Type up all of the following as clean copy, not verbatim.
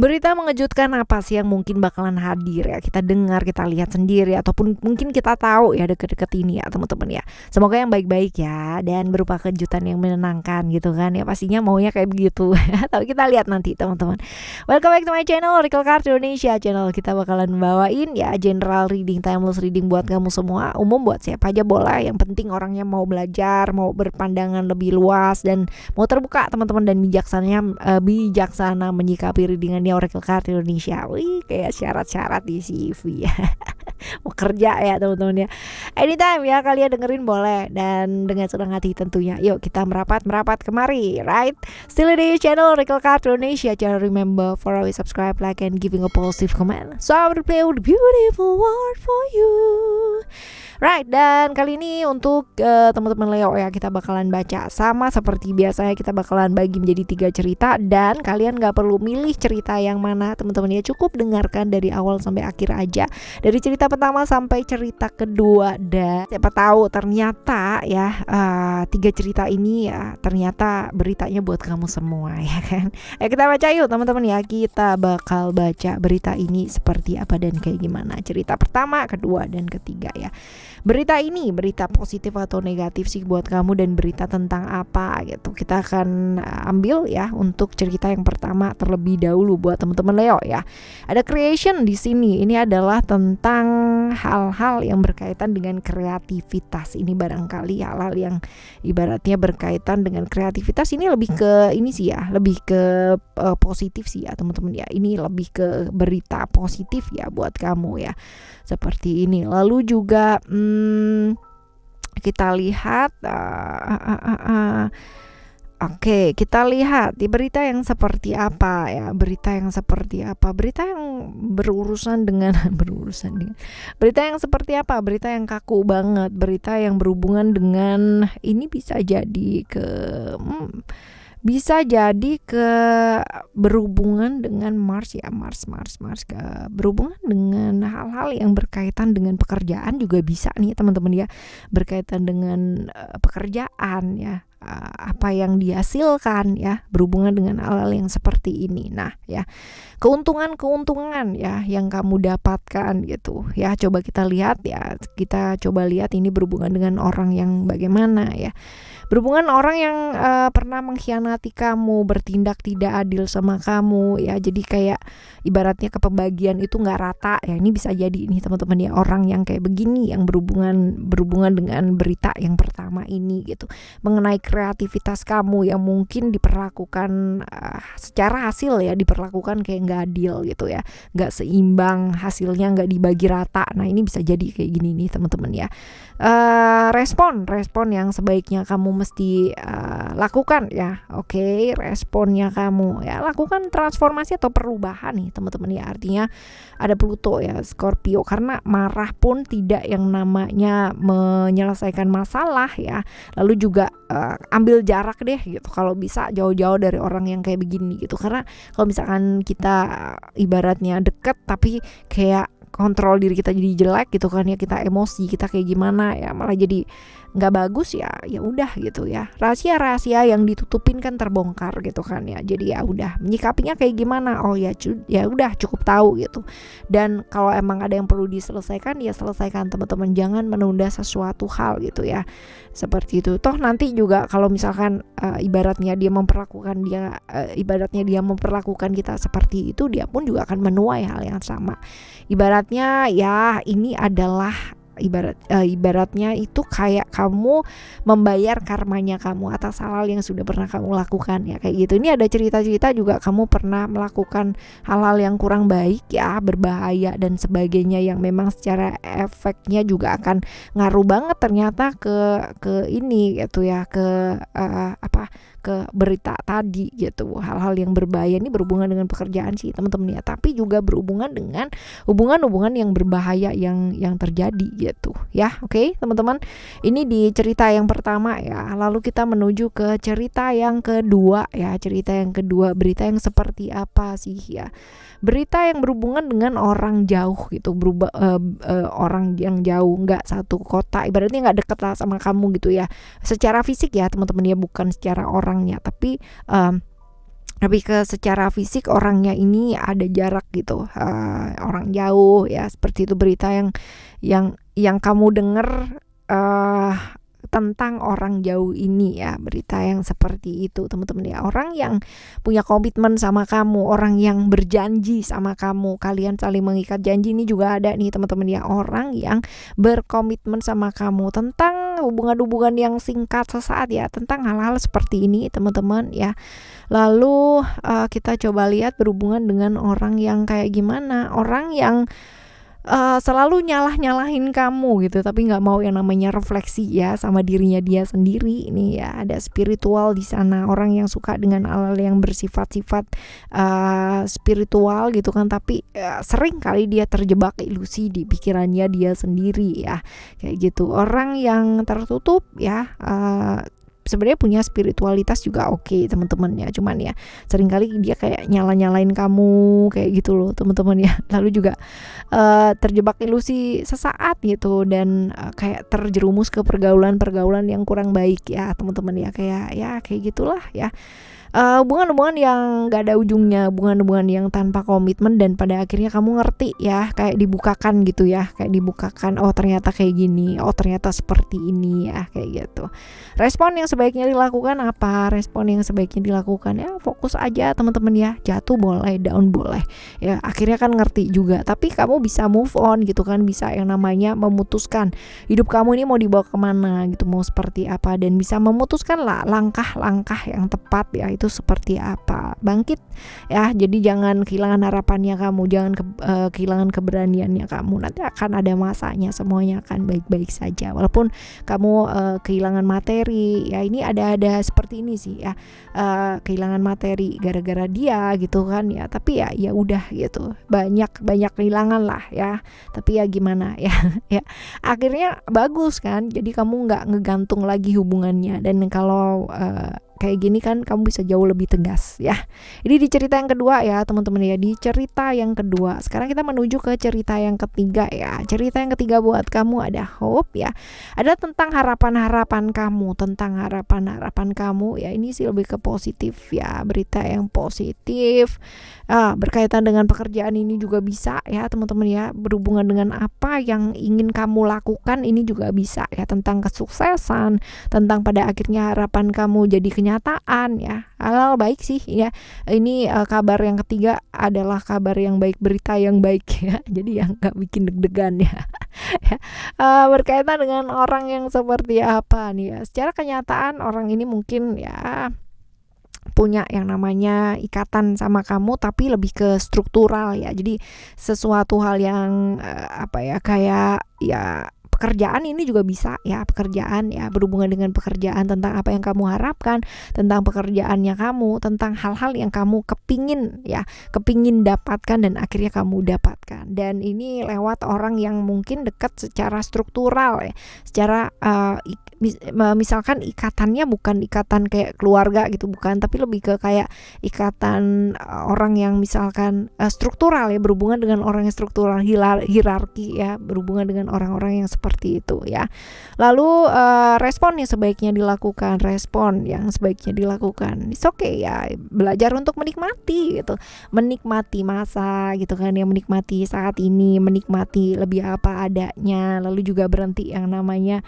Berita mengejutkan apa sih yang mungkin bakalan hadir ya, kita dengar, kita lihat sendiri, ataupun mungkin kita tahu ya deket-deket ini ya teman-teman ya. Semoga yang baik-baik ya, dan berupa kejutan yang menenangkan gitu kan ya, pastinya maunya kayak begitu. Tapi kita lihat nanti teman-teman. Welcome back to my channel, Oracle Card Indonesia. Channel kita bakalan bawain ya general reading, timeless reading buat kamu semua, umum buat siapa aja boleh. Yang penting orangnya mau belajar, mau berpandangan lebih luas, dan mau terbuka teman-teman, dan bijaksana menyikapi readingan Oracle Card Indonesia. Wih, kayak syarat-syarat di CV ya. Mau kerja ya teman-teman ya. Anytime ya kalian dengerin boleh, dan dengan senang hati tentunya. Yuk kita merapat kemari, right? Still di channel Oracle Card Indonesia. Jangan remember for always subscribe, like, and giving a positive comment. So I will play a beautiful word for you. Right, dan kali ini untuk teman-teman Leo ya, kita bakalan baca sama seperti biasanya, kita bakalan bagi menjadi 3 cerita, dan kalian gak perlu milih cerita yang mana teman-teman ya, cukup dengarkan dari awal sampai akhir aja, dari cerita pertama sampai cerita kedua. Dan siapa tahu ternyata ya 3 cerita ini ya ternyata beritanya buat kamu semua ya kan. Kita baca yuk teman-teman ya, kita bakal baca berita ini seperti apa dan kayak gimana. Cerita pertama, kedua, dan ketiga ya. Berita ini berita positif atau negatif sih buat kamu, dan berita tentang apa gitu. Kita akan ambil ya untuk cerita yang pertama terlebih dahulu buat teman-teman Leo ya. Ada creation di sini. Ini adalah tentang hal-hal yang berkaitan dengan kreativitas. Ini barangkali hal-hal yang ibaratnya berkaitan dengan kreativitas. Ini lebih ke ini sih ya, lebih ke positif sih ya teman-teman ya. Ini lebih ke berita positif ya buat kamu ya. Seperti ini. Lalu juga kita lihat Oke, kita lihat di berita yang seperti apa ya. Berita yang seperti apa? Berita yang berurusan dengan berita yang seperti apa? Berita yang kaku banget, berita yang berhubungan dengan ini bisa jadi berhubungan dengan Mars ya, Mars berhubungan dengan hal-hal yang berkaitan dengan pekerjaan juga bisa nih teman-teman ya, berkaitan dengan pekerjaan ya, apa yang dihasilkan ya, berhubungan dengan hal-hal yang seperti ini. Nah ya, keuntungan ya yang kamu dapatkan gitu ya, coba kita lihat ya, kita coba lihat ini berhubungan dengan orang yang bagaimana ya, berhubungan orang yang pernah mengkhianati kamu, bertindak tidak adil sama kamu ya. Jadi kayak ibaratnya kepembagian itu nggak rata ya. Ini bisa jadi nih teman-teman ya, orang yang kayak begini yang berhubungan dengan berita yang pertama ini gitu, mengenai kreativitas kamu yang mungkin diperlakukan secara hasil ya, diperlakukan kayak nggak adil gitu ya, nggak seimbang, hasilnya nggak dibagi rata. Nah ini bisa jadi kayak gini nih teman-teman ya. Respon yang sebaiknya kamu mesti lakukan ya. Oke, responnya kamu ya, lakukan transformasi atau perubahan nih teman-teman ya. Artinya ada Pluto ya, Scorpio, karena marah pun tidak yang namanya menyelesaikan masalah ya. Lalu juga ambil jarak deh gitu, kalau bisa jauh-jauh dari orang yang kayak begini gitu. Karena kalau misalkan kita ibaratnya deket tapi kayak kontrol diri kita jadi jelek gitu kan ya, kita emosi, kita kayak gimana ya, malah jadi nggak bagus ya. Ya udah gitu ya, rahasia yang ditutupin kan terbongkar gitu kan ya. Jadi ya udah, menyikapinya kayak gimana, oh ya udah cukup tahu gitu. Dan kalau emang ada yang perlu diselesaikan ya selesaikan teman-teman, jangan menunda sesuatu hal gitu ya, seperti itu. Toh nanti juga kalau misalkan ibaratnya dia memperlakukan kita seperti itu, dia pun juga akan menuai hal yang sama. Ibaratnya ya, ini adalah ibaratnya itu kayak kamu membayar karmanya kamu atas hal-hal yang sudah pernah kamu lakukan ya, kayak gitu. Ini ada cerita-cerita juga kamu pernah melakukan hal-hal yang kurang baik ya, berbahaya dan sebagainya, yang memang secara efeknya juga akan ngaruh banget ternyata ke ini gitu ya, ke ke berita tadi gitu. Hal-hal yang berbahaya ini berhubungan dengan pekerjaan sih teman-teman ya, tapi juga berhubungan dengan hubungan yang berbahaya yang terjadi gitu ya. Oke, teman-teman, ini di cerita yang pertama ya. Lalu kita menuju ke cerita yang kedua ya. Cerita yang kedua, berita yang seperti apa sih ya? Berita yang berhubungan dengan orang jauh gitu, orang yang jauh, nggak satu kota, ibaratnya nggak deket lah sama kamu gitu ya, secara fisik ya teman-teman ya, bukan secara orangnya, tapi lebih ke secara fisik orangnya ini ada jarak gitu, orang jauh ya, seperti itu berita yang kamu dengar tentang orang jauh ini ya, berita yang seperti itu teman-teman ya. Orang yang punya komitmen sama kamu, orang yang berjanji sama kamu, kalian saling mengikat janji, ini juga ada nih teman-teman ya, orang yang berkomitmen sama kamu tentang hubungan-hubungan yang singkat sesaat ya, tentang hal-hal seperti ini teman-teman ya. Lalu kita coba lihat berhubungan dengan orang yang kayak gimana, orang yang selalu nyalahin kamu gitu, tapi nggak mau yang namanya refleksi ya sama dirinya dia sendiri. Ini ya ada spiritual di sana, orang yang suka dengan hal-hal yang bersifat-sifat spiritual gitu kan, tapi sering kali dia terjebak ilusi di pikirannya dia sendiri ya, kayak gitu. Orang yang tertutup ya, sebenarnya punya spiritualitas juga oke teman-teman ya, cuman ya seringkali dia kayak nyalain kamu kayak gitu loh teman-teman ya. Lalu juga terjebak ilusi sesaat gitu, dan kayak terjerumus ke pergaulan yang kurang baik ya teman-teman ya, kayak gitulah ya. Hubungan-hubungan yang gak ada ujungnya, hubungan-hubungan yang tanpa komitmen, dan pada akhirnya kamu ngerti ya, kayak dibukakan gitu ya, kayak dibukakan, oh ternyata kayak gini, oh ternyata seperti ini ya, kayak gitu. Respon yang sebaiknya dilakukan apa? Respon yang sebaiknya dilakukan ya fokus aja teman-teman ya, jatuh boleh, down boleh ya, akhirnya kan ngerti juga, tapi kamu bisa move on gitu kan, bisa yang namanya memutuskan hidup kamu ini mau dibawa kemana gitu, mau seperti apa, dan bisa memutuskan lah langkah-langkah yang tepat ya, itu seperti apa, bangkit ya. Jadi jangan kehilangan harapannya kamu, jangan kehilangan keberaniannya kamu, nanti akan ada masanya, semuanya akan baik-baik saja. Walaupun kamu kehilangan materi ya, ini ada seperti ini sih ya, kehilangan materi gara-gara dia gitu kan ya, tapi ya udah gitu, banyak kehilangan lah ya, tapi ya gimana ya ya akhirnya bagus kan, jadi kamu nggak ngegantung lagi hubungannya. Dan kalau kayak gini kan kamu bisa jauh lebih tegas ya. Ini di cerita yang kedua ya teman-teman ya, di cerita yang kedua. Sekarang kita menuju ke cerita yang ketiga ya. Cerita yang ketiga buat kamu ada hope ya, ada tentang harapan-harapan kamu ya. Ini sih lebih ke positif ya, berita yang positif berkaitan dengan pekerjaan. Ini juga bisa ya teman-teman ya, berhubungan dengan apa yang ingin kamu lakukan, ini juga bisa ya, tentang kesuksesan, tentang pada akhirnya harapan kamu jadi kenyataan ya, hal-hal baik sih ya. Ini kabar yang ketiga adalah kabar yang baik, berita yang baik ya, jadi yang nggak bikin deg-degan ya. Berkaitan dengan orang yang seperti apa nih ya, secara kenyataan orang ini mungkin ya punya yang namanya ikatan sama kamu, tapi lebih ke struktural ya. Jadi sesuatu hal yang kayak ya pekerjaan, ini juga bisa ya, pekerjaan ya, berhubungan dengan pekerjaan, tentang apa yang kamu harapkan, tentang pekerjaannya kamu, tentang hal-hal yang kamu kepingin dapatkan dan akhirnya kamu dapatkan. Dan ini lewat orang yang mungkin dekat secara struktural ya, secara misalkan ikatannya bukan ikatan kayak keluarga gitu, bukan, tapi lebih ke kayak ikatan orang yang misalkan struktural ya, berhubungan dengan orang yang struktural, hierarki ya, berhubungan dengan orang-orang yang seperti itu ya. Lalu respon yang sebaiknya dilakukan, it's okay ya, belajar untuk menikmati gitu, menikmati masa gitu kan ya, menikmati saat ini, menikmati lebih apa adanya. Lalu juga berhenti yang namanya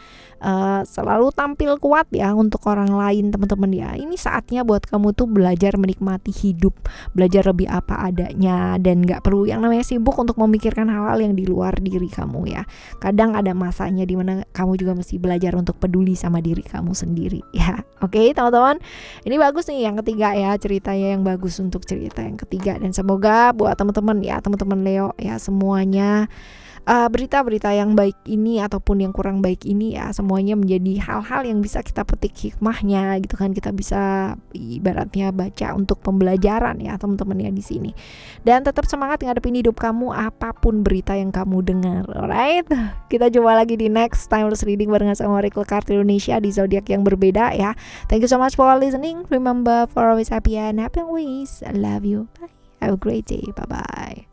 selalu tampil kuat ya untuk orang lain teman-teman ya. Ini saatnya buat kamu tuh belajar menikmati hidup, belajar lebih apa adanya, dan gak perlu yang namanya sibuk untuk memikirkan hal-hal yang di luar diri kamu ya. Kadang ada masanya dimana kamu juga mesti belajar untuk peduli sama diri kamu sendiri ya. Oke teman-teman, ini bagus nih yang ketiga ya, ceritanya yang bagus untuk cerita yang ketiga. Dan semoga buat teman-teman ya, teman-teman Leo ya, semuanya berita-berita yang baik ini ataupun yang kurang baik ini ya, semuanya menjadi hal-hal yang bisa kita petik hikmahnya gitu kan. Kita bisa ibaratnya baca untuk pembelajaran ya teman-teman ya di sini. Dan tetap semangat ngadepin hidup kamu apapun berita yang kamu dengar. Alright, kita jumpa lagi di next Timeless Reading barengan sama Oracle Card Indonesia di zodiak yang berbeda ya. Thank you so much for listening. Remember, for always happy and happy always. I love you. Bye. Have a great day. Bye bye.